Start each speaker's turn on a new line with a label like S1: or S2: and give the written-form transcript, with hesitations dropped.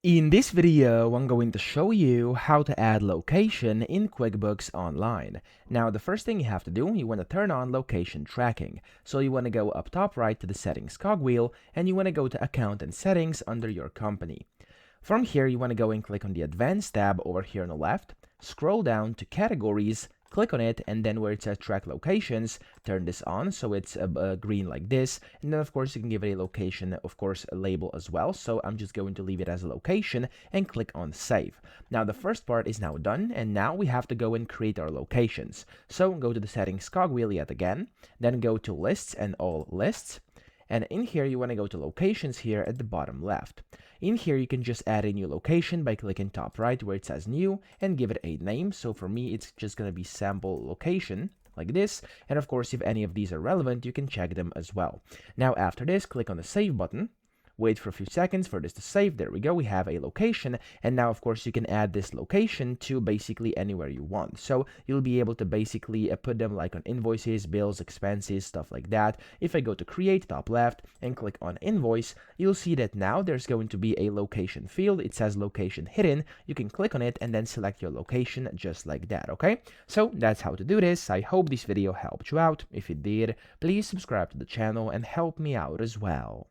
S1: In this video, I'm going to show you how to add location in QuickBooks Online. Now, the first thing you have to do, you want to turn on location tracking. So you want to go up top right to the settings cogwheel, and you want to go to account and settings under your company. From here, you want to go and click on the advanced tab over here on the left, scroll down to categories, click on it, and then where it says track locations, turn this on so it's green like this. And then of course you can give it a location, of course a label as well. So I'm just going to leave it as a location and click on save. Now the first part is now done, and now we have to go and create our locations. So go to the settings cogwheel yet again, then go to lists and all lists. And in here, you want to go to locations here at the bottom left. In here, you can just add a new location by clicking top right where it says new and give it a name. So for me, it's just going to be sample location like this. And of course, if any of these are relevant, you can check them as well. Now, after this, click on the save button. Wait for a few seconds for this to save. There we go. We have a location. And now, of course, you can add this location to basically anywhere you want. So you'll be able to basically put them like on invoices, bills, expenses, stuff like that. If I go to create top left and click on invoice, you'll see that now there's going to be a location field. It says location hidden. You can click on it and then select your location just like that. Okay. So that's how to do this. I hope this video helped you out. If it did, please subscribe to the channel and help me out as well.